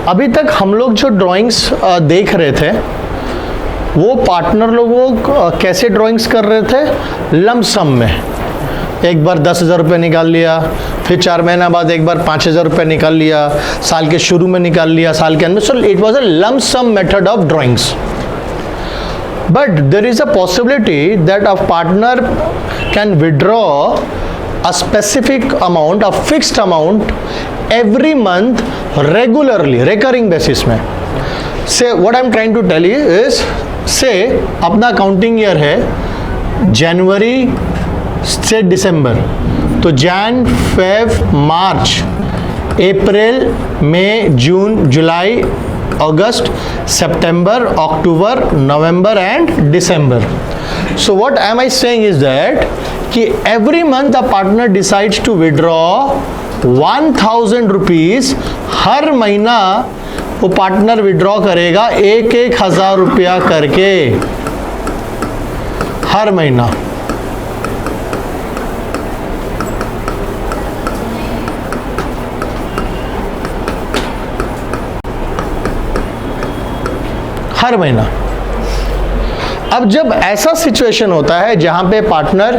अभी तक हम लोग जो ड्राइंग्स देख रहे थे वो पार्टनर लोगों कैसे ड्राइंग्स कर रहे थे, लमसम में। एक बार 10,000 रुपये निकाल लिया, फिर 4 महीना बाद एक बार 5,000 रुपये निकाल लिया, साल के शुरू में निकाल लिया, साल के अंत में। So it was a lump sum method of drawings. But there is a possibility that a partner can withdraw a specific amount, a fixed amount every month regularly, recurring basis में. Say what I'm trying to tell you is, say अपना accounting year है जनवरी से दिसंबर, तो Jain, Feb, March, April, May, June, July, August, September, October, November and December. So what am I saying is that कि every month a partner decides to withdraw 1,000 rupees. हर महीना वो partner withdraw करेगा 1,000 रुपया करके हर महीना. हर महीना. अब जब ऐसा सिचुएशन होता है जहां पे पार्टनर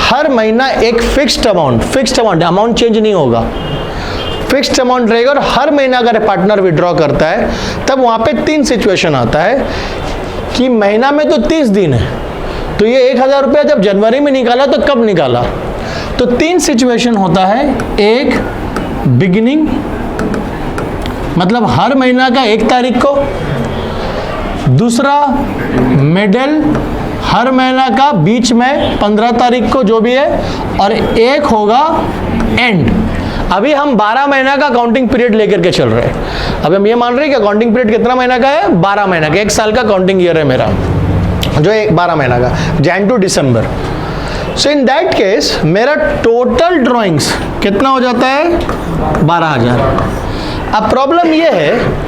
हर महीना एक फिक्स्ड अमाउंट चेंज नहीं होगा, फिक्स्ड अमाउंट रहेगा, और हर महीना अगर पार्टनर विड्रॉ करता है, तब वहां पे 3 सिचुएशन आता है कि महीना में तो 30 दिन है, तो ये 1,000 रुपया जब जनवरी में निकाला तो कब निकाला. तो 3 सिचुएशन होता है. एक, बिगिनिंग, मतलब हर महीना का 1 तारीख को. दूसरा, मिडल, हर महीना का बीच में 15 तारीख को जो भी है. और एक होगा एंड. अभी हम 12 महीना का काउंटिंग पीरियड लेकर के चल रहे हैं. अभी हम ये मान रहे हैं कि काउंटिंग पीरियड कितना महीना का है, 12 महीना का. 1 साल का काउंटिंग ईयर है मेरा, जो 12 महीना का, Jan to December. So in that case मेरा टोटल ड्राइंग्स कितना हो जाता है, 12,000. अब प्रॉब्लम ये है,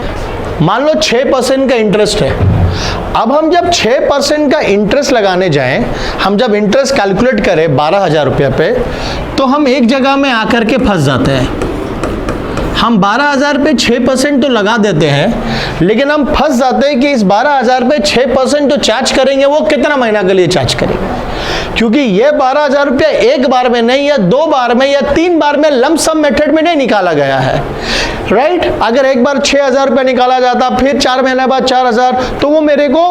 मान लो 6% का इंटरेस्ट है. अब हम जब 6% का इंटरेस्ट लगाने जाएं, हम जब इंटरेस्ट कैलकुलेट करें 12,000 रुपये पे, तो हम एक जगह में आकर के फंस जाते हैं. हम 12,000 पे 6% तो लगा देते हैं, लेकिन हम फंस जाते हैं कि इस 12,000 पे 6% तो चार्ज करेंगे, वो कितना महीना के लिए चार्ज करेंगे, क्योंकि ये 12,000 रुपया एक बार में नहीं, या 2 बार में या 3 बार में लमसम मेथड में नहीं निकाला गया है. राइट अगर एक बार 6,000 रुपया निकाला जाता, फिर 4 महीने बाद 4,000, तो वो मेरे को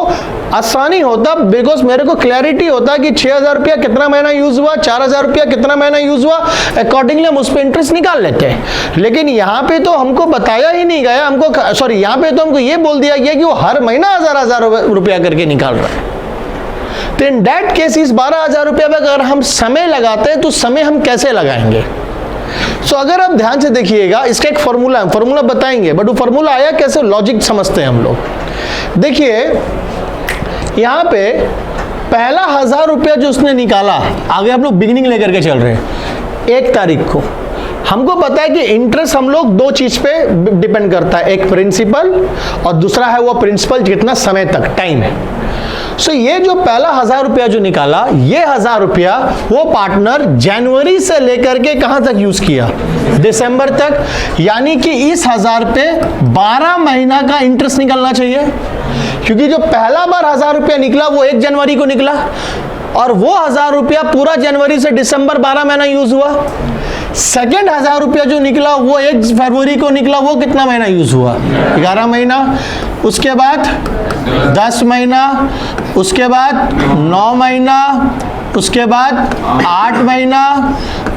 आसानी होता, बिकॉज मेरे को क्लैरिटी होता कि 6,000 रुपया कितना महीना यूज हुआ, 4,000 रुपया कितना महीना यूज हुआ, अकॉर्डिंगली हम उस पर इंटरेस्ट निकाल लेते हैं. लेकिन यहाँ पे तो हमको बताया ही नहीं गया, हमको सॉरी यहाँ पे तो हमको ये बोल दिया गया कि वो हर महीना 1,000 रुपया करके निकाल रहा है. तो इन दैट केस इस 12,000 रुपया पे अगर हम समय लगाते हैं, तो समय हम कैसे लगाएंगे. सो अगर आप ध्यान से देखिएगा, इसका एक फॉर्मूला बताएंगे, बट वो फॉर्मूला आया कैसे, लॉजिक समझते हैं हम लोग. देखिए यहाँ पे पहला 1,000 रुपया जो उसने निकाला, आगे हम लोग बिगिनिंग लेकर के चल रहे हैं, 1 तारीख को. हमको पता है कि इंटरेस्ट हम लोग 2 चीज पे डिपेंड करता है, एक प्रिंसिपल और दूसरा है वो प्रिंसिपल कितना समय तक, टाइम है. सो ये जो पहला 1,000 रुपया जो निकाला, ये 1,000 रुपया वो पार्टनर जनवरी से लेकर के कहां तक यूज किया, दिसंबर तक. यानी कि इस 1,000 पे 12 महीना का इंटरेस्ट निकलना चाहिए, क्योंकि जो पहला बार 1,000 रुपया निकला वो 1 जनवरी को निकला, और वो 1,000 रुपया पूरा जनवरी से दिसंबर 12 महीना यूज हुआ. सेकेंड 1,000 रुपया जो निकला वो 1 फरवरी को निकला, वो कितना महीना यूज हुआ, 11 महीना. उसके बाद 10 महीना, उसके बाद 9 महीना, उसके बाद 8 महीना,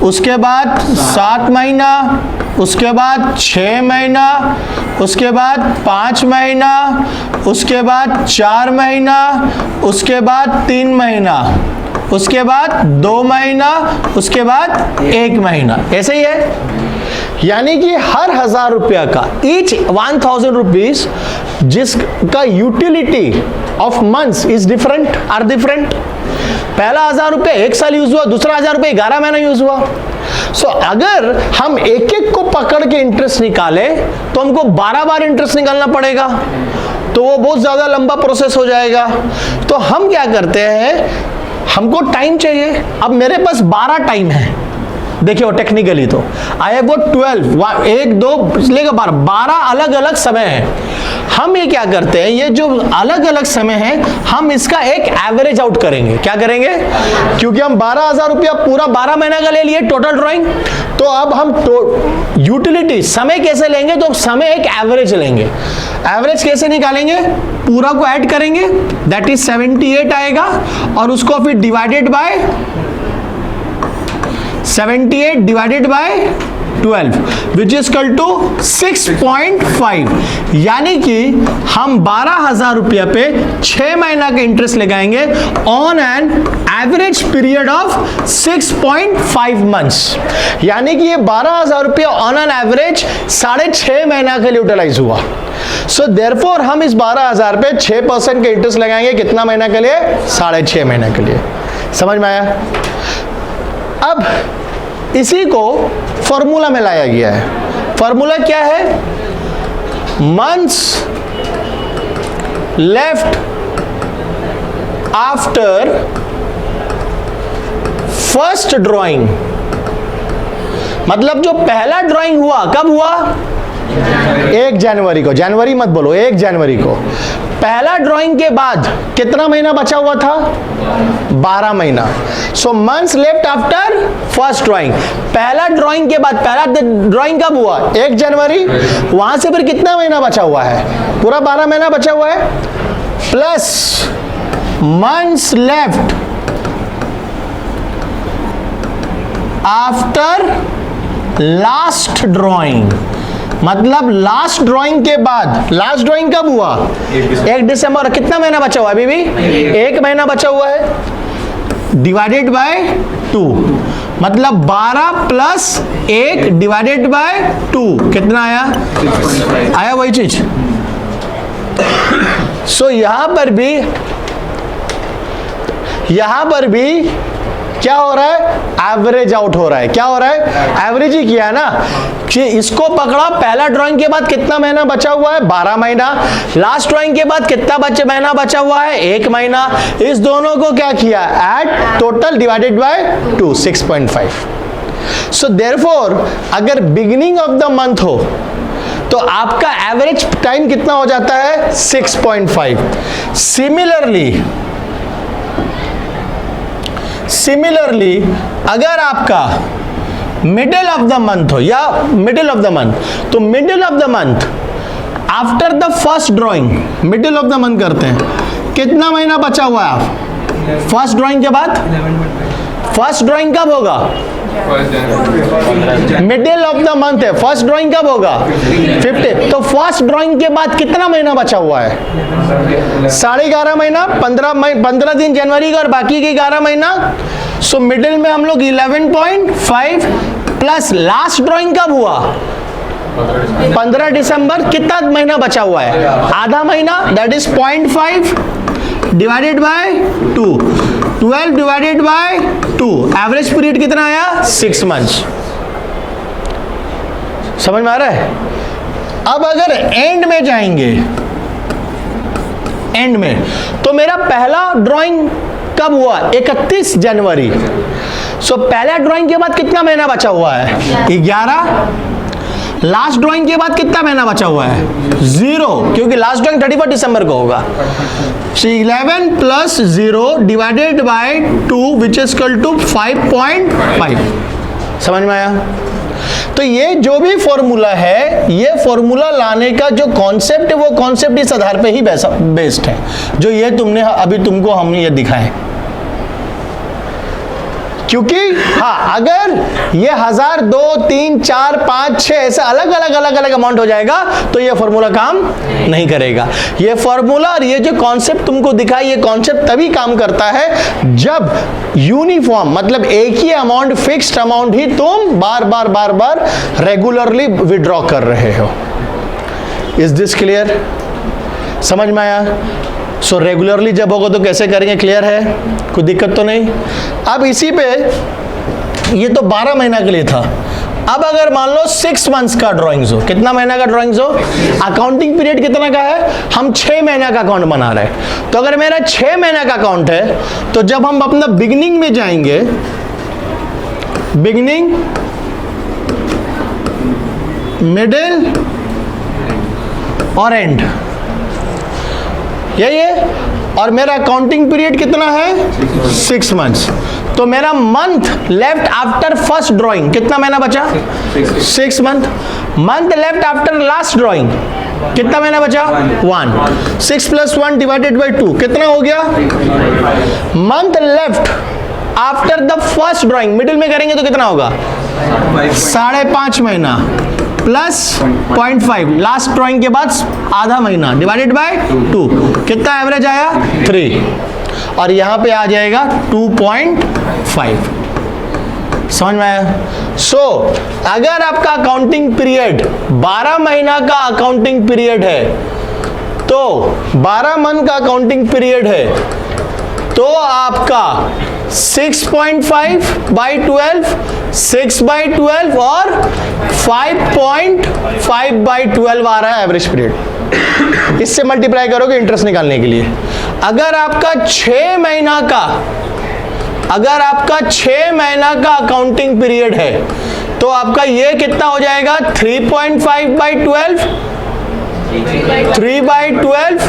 उसके बाद 7 महीना, उसके बाद 6 महीना, उसके बाद 5 महीना, उसके बाद 4 महीना, उसके बाद 3 महीना, उसके बाद 2 महीना, उसके बाद 1 महीना. ऐसे ही है. यानी कि हर 1,000 रुपया का ईच 1,000 रुपीज जिसका utility of months is different, are different. पहला 1,000 रुपया 1 साल यूज हुआ, दूसरा 1,000 रुपया 11 महीना यूज हुआ. सो अगर हम एक एक को पकड़ के इंटरेस्ट निकाले, तो हमको 12 बार इंटरेस्ट निकालना पड़ेगा, तो वो बहुत ज्यादा लंबा प्रोसेस हो जाएगा. तो हम क्या करते हैं, हमको टाइम चाहिए. अब मेरे पास 12 टाइम है, देखिए टेक्निकली तो आई हैव गॉट 12, 1 2 लेकर 12 अलग अलग समय है। हम ये क्या करते हैं, ये जो अलग अलग समय है हम इसका एक एवरेज आउट करेंगे। क्या करेंगे, क्योंकि हम 12,000 रुपया पूरा 12 महीना का ले लिए टोटल ड्राइंग, तो अब हम यूटिलिटी समय कैसे लेंगे, तो समय एक एवरेज लेंगे। एवरेज कैसे निकालेंगे, पूरा को ऐड करेंगे, दैट इज 78 आएगा, और उसको फिर divided by 78 divided by 12 which is equal to 6.5, यानी कि हम 12,000 रुपया पे 6 महीना का इंटरेस्ट लगाएंगे on an average period of 6.5 months, यानी कि ये 12,000 रुपया ऑन एन एवरेज 6.5 महीना के लिए यूटिलाइज हुआ। सो देयरफॉर हम इस 12,000 पे 6% के इंटरेस्ट लगाएंगे, कितना महीना के लिए, 6.5 महीना के लिए। समझ में आया? अब इसी को फॉर्मूला में लाया गया है। फॉर्मूला क्या है, months left after first drawing, मतलब जो पहला ड्राइंग हुआ कब हुआ, 1 जनवरी को, जनवरी मत बोलो, 1 जनवरी को। पहला ड्राइंग के बाद कितना महीना बचा हुआ था, 12 महीना। So months left after first drawing, पहला ड्राइंग के बाद, पहला ड्राइंग कब हुआ, 1 जनवरी, वहां से फिर कितना महीना बचा हुआ है, पूरा 12 महीना बचा हुआ है, plus months left after last drawing, मतलब लास्ट ड्राइंग के बाद, लास्ट ड्राइंग कब हुआ, 1 दिसंबर, कितना महीना बचा हुआ है अभी भी, 1 महीना बचा हुआ है, डिवाइडेड बाय 2, मतलब 12 प्लस 1 डिवाइडेड बाय 2 कितना आया, आया वही चीज। सो यहां पर भी क्या हो रहा है, एवरेज आउट हो रहा है। क्या हो रहा है, एवरेज ही किया है ना, कि इसको पकड़ा, पहला ड्राइंग के बाद कितना महीना बचा हुआ है, 12 महीना, लास्ट ड्राइंग के बाद कितना महीना बचा हुआ है, 1 महीना, इस दोनों को क्या किया, add total divided by 2, 6.5। So therefore अगर बिगिनिंग ऑफ द मंथ हो तो आपका एवरेज टाइम कितना हो जाता है, 6.5। सिमिलरली अगर आपका मिडिल ऑफ द मंथ हो, या मिडिल ऑफ द मंथ, तो middle of the month after the first drawing, middle of the month करते हैं, कितना महीना बचा हुआ है आप, फर्स्ट ड्राइंग के बाद, फर्स्ट ड्राइंग कब होगा, मिडिल ऑफ द मंथ है, फर्स्ट ड्राइंग कब होगा, 50, तो फर्स्ट ड्राइंग के बाद कितना महीना बचा हुआ है, 11.5 महीना, 15 दिन जनवरी का और बाकी के 11 महीना। सो मिडिल में हम लोग 11.5 प्लस लास्ट ड्राइंग कब हुआ, 15 दिसंबर, कितना महीना बचा हुआ है, आधा महीना, that is 0.5 divided by 2, 12 divided by 2, average period कितना आया, 6 मंथ्स। समझ में आ रहा है? अब अगर एंड में जाएंगे, एंड में, तो मेरा पहला ड्राइंग कब हुआ, 31 जनवरी। सो पहला ड्राइंग के बाद कितना महीना बचा हुआ है, 11, लास्ट ड्राइंग के बाद कितना महीना बचा हुआ है, 0, क्योंकि लास्ट ड्राइंग 31 दिसंबर को होगा। 11 plus 0 divided by 2 which is equal to 5.5। समझ में आया? तो ये जो भी फॉर्मूला है, ये फॉर्मूला लाने का जो कॉन्सेप्ट है, वो कॉन्सेप्ट इस आधार पे ही बेस्ड है, जो ये तुमने अभी तुमको हम ये दिखाए। क्योंकि हाँ, अगर ये 1000, 2, 3, 4, 5, 6 ऐसे अलग अलग अमाउंट हो जाएगा तो ये फॉर्मूला काम नहीं करेगा। ये फॉर्मूला और ये जो कॉन्सेप्ट तुमको दिखा, ये कॉन्सेप्ट तभी काम करता है जब यूनिफॉर्म, मतलब एक ही अमाउंट, फिक्स्ड अमाउंट ही तुम बार बार रेगुलरली विड्रॉ कर रहे हो। Is this clear? समझ में आया? सो रेगुलरली जब होगा तो कैसे करेंगे, क्लियर है? कोई दिक्कत तो नहीं? अब इसी पे, ये तो 12 महीना के लिए था। अब अगर मान लो 6 मंथ्स का ड्राइंग्स हो, कितना महीना का ड्राइंग्स हो, अकाउंटिंग पीरियड कितना का है, हम 6 महीना का अकाउंट बना रहे हैं। तो अगर मेरा 6 महीना का अकाउंट है, तो जब हम अपना बिगिनिंग में जाएंगे बिगिनिंग, मिडिल और एंड, यही है। और मेरा काउंटिंग पीरियड कितना है? 6 मंथ्स। तो मेरा month left after first drawing कितना महीना बचा? 6 month. Month left after last drawing कितना महीना बचा? 1। 6 + 1 डिवाइडेड बाई 2 कितना हो गया? Month left after the first drawing, middle में करेंगे तो कितना होगा? 5.5 महीना प्लस 0.5 लास्ट ड्राइंग के बाद आधा महीना डिवाइडेड बाय 2 कितना एवरेज आया? 3। और यहां पे आ जाएगा 2.5। समझ में आया? अगर आपका अकाउंटिंग पीरियड 12 महीना का अकाउंटिंग पीरियड है, तो 12 मंथ का अकाउंटिंग पीरियड है, तो आपका 6.5 बाई 12, 6 बाई 12 और 5.5 बाई 12 आ रहा है एवरेज पीरियड। इससे मल्टीप्लाई करोगे इंटरेस्ट निकालने के लिए। अगर आपका 6 महीना का अकाउंटिंग पीरियड है, तो आपका ये कितना हो जाएगा? 3.5 बाई 12, 3 बाई 12,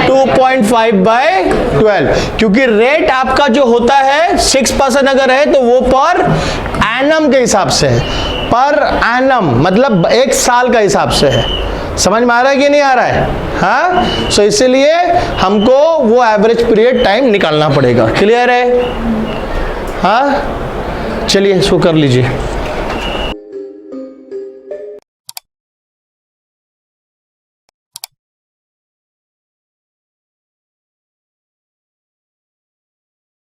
2.5 बाई 12। क्योंकि रेट आपका जो होता है 6% अगर है तो वो पर एनम के हिसाब से है, पर एनम मतलब 1 साल का हिसाब से है। समझ में आ रहा है कि नहीं आ रहा है? हाँ, सो इसीलिए हमको वो एवरेज पीरियड टाइम निकालना पड़ेगा। क्लियर है? हाँ, चलिए इसको कर लीजिए।